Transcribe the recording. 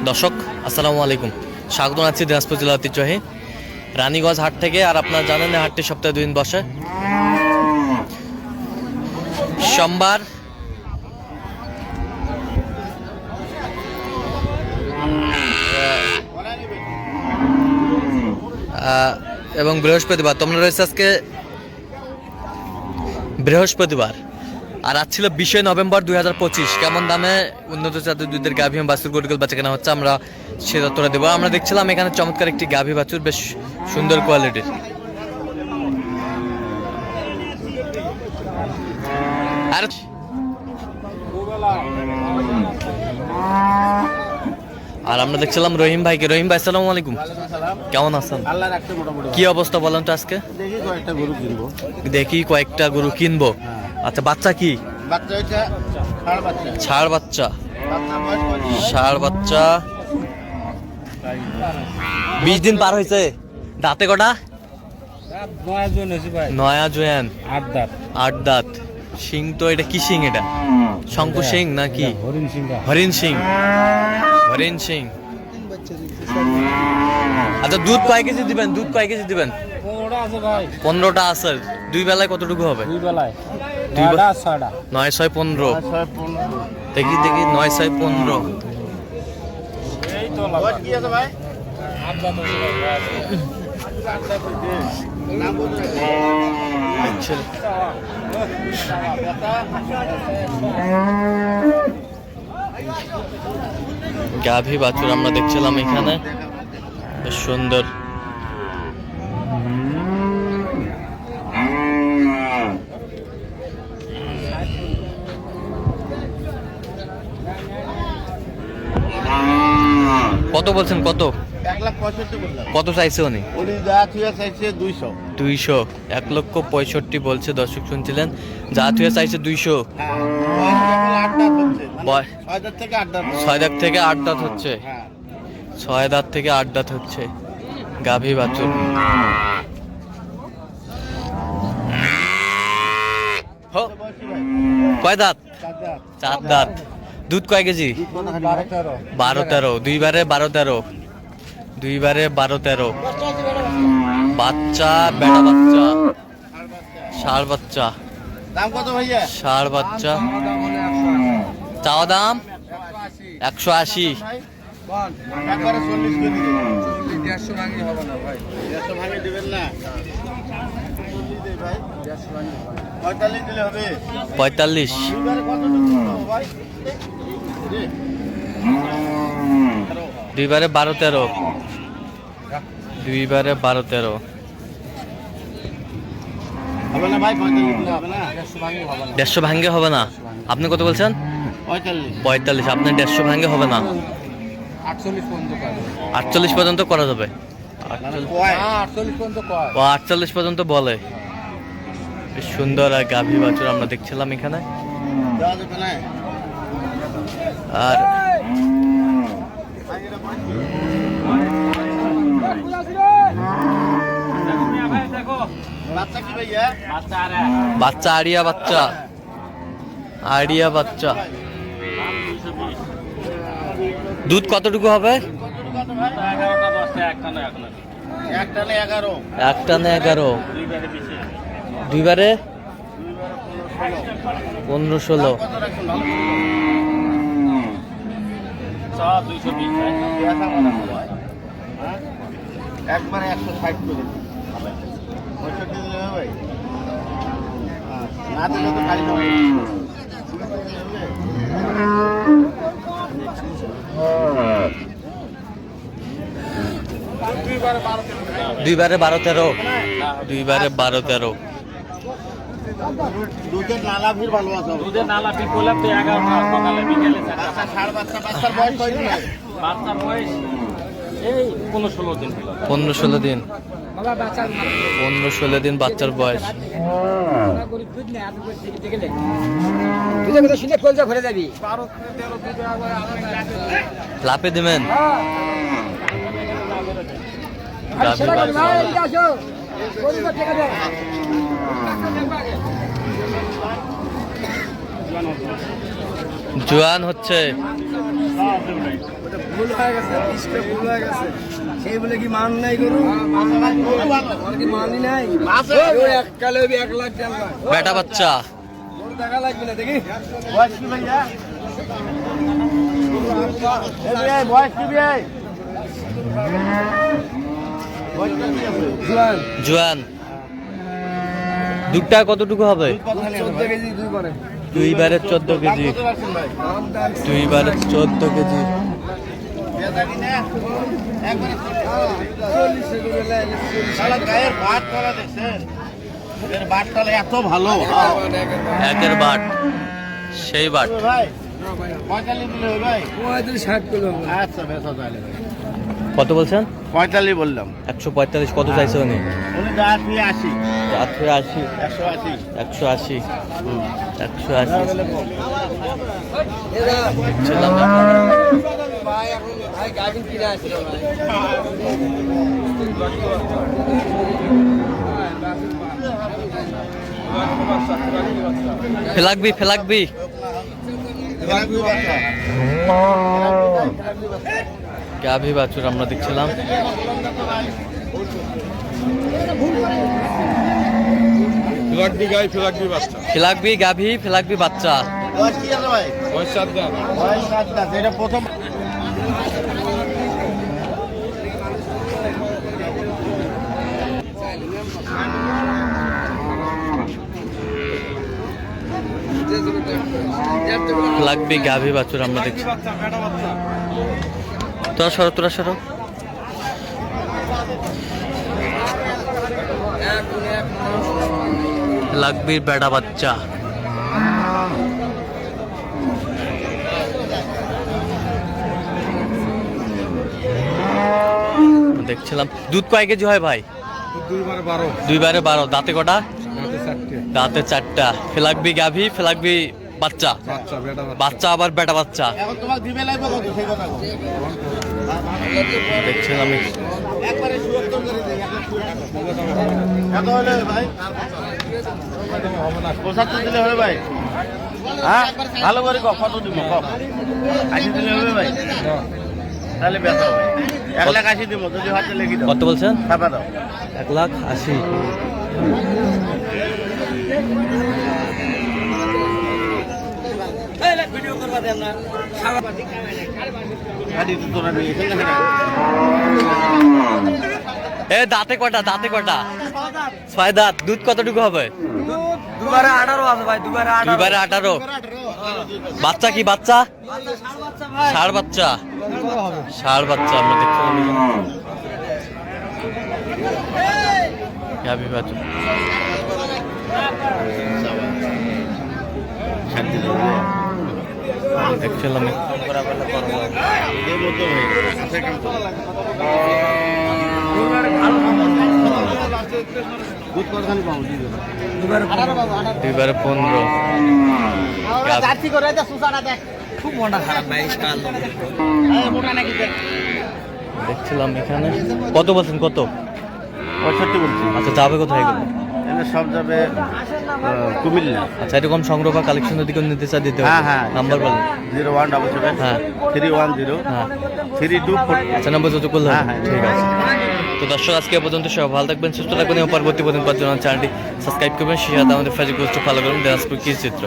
দর্শক আসসালামু আলাইকুম, স্বাগত জানাচ্ছি দিনাজপুর জেলা ঐতিহ্যবাহী রানীগঞ্জ হাট থেকে। আর আপনারা জানেন এই হাটটি সপ্তাহে 2 দিন বসে। সোমবার এবং বৃহস্পতিবার। তোমরা রয়েছে আজকে বৃহস্পতিবার, আর আজ ছিল 20 নভেম্বর 2025। কেমন দামে উন্নত জাতের দুধের গাভী এবং বাছুর গরুগুলো বেচা কেনা হচ্ছে আমরা সে তথ্যটা দেবো। আমরা দেখছিলাম এখানে চমৎকার একটি গাভী বাছুর, বেশ সুন্দর কোয়ালিটির। আর আর আমরা দেখছিলাম রহিম ভাইকে। রহিম ভাই আসসালামু আলাইকুম, কেমন আছেন? কি অবস্থা বলেন তো আজকে? দেখি কয়েকটা গরু কিনবো। আচ্ছা, বাচ্চা কি? ষাঁড় বাচ্চা। ষাঁড় বাচ্চা 20 দিন পার হয়েছে। দাঁতে কটা? নয়া জোয়ান। 8 দাঁত। সিং তো এটা কি সিং? এটা শঙ্কু সিং নাকি হরিণ সিং? হরিণ সিং। আচ্ছা, দুধ কয় কেজি দিবেন? 15টা আছে। 2 বেলায় কতটুকু হবে? 9 6 15। দেখি 9 6 15। গাভী বাছুর আমরা দেখছিলাম এখানে, বেশ সুন্দর। কত বলছেন? কত? 1,65,000 কত চাইছে উনি? 200। 1,65,000 বলছে। দর্শক শুনছিলেন, জাতীয় চাইছে 200। 6 দাঁত থেকে 8 দাঁত হচ্ছে। 6 দাঁত থেকে 8 দাঁত হচ্ছে গাভী বাছুর। কয় দাঁত? 4 দাঁত। দুধ কয় কেজি? 12-13। 2 বারে 12-13। 2 বারে 12-13। বাচ্চা, বেটা বাচ্চা, ষাঁড় বাচ্চা। দাম কত ভাইয়া? ষাঁড় বাচ্চা চাওয়া দাম 180। একবারে 40 করে দিবেন। 150 ভাঙি হবে না ভাই। 150 ভাঙি দিবেন না। ভাই 150 ভাঙি হবে না। 45 দিলে হবে। 45। দুইবারে কতটুকু হবে ভাই? 2 বারে 12-13। 2 বারে 12-13 হবে না ভাই। 45 দিলে হবে না। 150 ভাঙে হবে না। আপনি কত বলছেন? 45। আপনার 150 ভাঙে হবে না। 48 পর্যন্ত করা যাবে। 48 পর্যন্ত বলে। বেশ সুন্দর আর গাভী বাছুর আমরা দেখছিলাম এখানে। আর বাচ্চা আড়িয়া বাচ্চা। আড়িয়া বাচ্চা। দুধ কতটুকু হবে? 11 2 বারে 15-16। একবারে 160 করে দিন। 65 দিলে হবে ভাই। না দিলে তো খালি হবে। 2 বারে 12-13। 2 বারে 12-13। দুধের নালা ভিড় ভালো আছে। দুধের নালা ঠিক করলাম তো 11টা সকালে বিকেলে। আচ্ছা, ষাঁড় বাচ্চা। বাচ্চার বয়স কয়দিন হয়? বাচ্চার বয়স এই 15-16 দিন। 15-16 দিন। 15-16 দিন বাচ্চার বয়স। লাপে দিবেন। জোয়ান হচ্ছে। ভুল হয়ে গেছে, ইসকে ভুল হয়ে গেছে। সেই বলে কি মান নাই গরু? আর কি মানই নাই? ওই এককালে 1 লাখ 1.5 লাখ। বেটা বাচ্চা গরু দেখা লাগবে না, দেখি। বয়স কি ভাইয়া? এই ভাই, বয়স কি ভাই? জুয়ান। জোয়ান। দুধটা কতটুকু হবে? 14 কেজি দুই করে। দুইবারে 14 কেজি। দুইবারে 14 কেজি। গায়ের ভাত করা দেখছেন? এর বাটটা এত ভালো। একের বাট, সেই বাট। ভাই 45 দিলে হবে ভাই? 60 কিলো। আচ্ছা বেশ তাহলে ভাই। কত বলছেন? 45 বললাম। 145। কত চাইছে উনি? উনি দাঁত দিয়ে 80। 180। 180। 180। 180। ভাই এখন ভাই গাভিন কিনে আসছিল ভাই। ফেলাকবি ফেলাকবি। গাভী বাছুর আমরা দেখছিলাম। ফিলাকবি গাই ফিলাকবি বাচ্চা। ফেলাকবি গাভী, ফেলাকবি বাচ্চা। বয়স কি আছে ভাই? বয়স 7 দাঁত। বয়স 7 দাঁত। এটা প্রথম। ফেলাকবি গাভী বাছুর আমরা দেখছি। তোরা সরো, তোরা সরো। ফেলাকবির বেটা বাচ্চা। দেখছিলাম। দুধ কয় কেজি হয় ভাই? 2 দুইবারে 12। দাঁতে কটা? দাঁতে 4টে। দাঁতে 4টা। ফেলাকবি গাভী, ফেলাকবি বাচ্চা। বাচ্চা বেটা বাচ্চা। বাচ্চা আবার বেটা বাচ্চা। এখন তোমাকে দিবে লাগবে কত সেই কথা বল। দেখছিলাম। একবারে ৭৪ করে দেই। কত হলো ভাই? হবে না। 75 দিলে হবে ভাই? হ্যাঁ ভালো করে কত দিব কম? 80 দিলে হবে ভাই? তাহলে বেচা হবে। 1,80,000 দিব যদি হাতে লিখে দাও। কত বলছেন? ছাপা দাও। 1,80,000। ভিডিও করবা দেন না। গাড়ি তো তোরা নিয়ে এসে না। এ দাঁতে কটা? দাঁতে কটা? 6 দাঁত। দুধ কতটুকু হবে? দুবারে 18 আছে ভাই, দুবারে 18। দুইবারে 18। বাচ্চা কি বাচ্চা? ষাঁড় বাচ্চা। ষাঁড় বাচ্চা আমরা দেখছিলাম। গাভী বাছুর। দেখছিলাম। দুইবারে 15। খুব মনটা খারাপ ভাই। দেখছিলাম এখানে। কত বলছেন? কত? 65 বলছি। আচ্ছা, যাবে কোথায় এগুলো? এখানে সব যাবে কুমিল্লা। আচ্ছা, এরকম সংগ্রহ বা কালেকশনের দিকে নিতে চা দিতে হবে। নাম্বার বলেন। 0177 হ্যাঁ 310 হ্যাঁ 3240। আচ্ছা, নাম্বার যত করলে হবে। হ্যাঁ, ঠিক আছে। তো দর্শক, আজকে এ পর্যন্ত সবাই ভালো থাকবেন, সুস্থ থাকবেন এবং পরবর্তী পর্যন্ত চ্যানেলটি সাবস্ক্রাইব করবেন। সেই সাথে আমাদের ফেসবুক পেজটি ফলো করবেন, দিনাজপুর কৃষি চিত্র।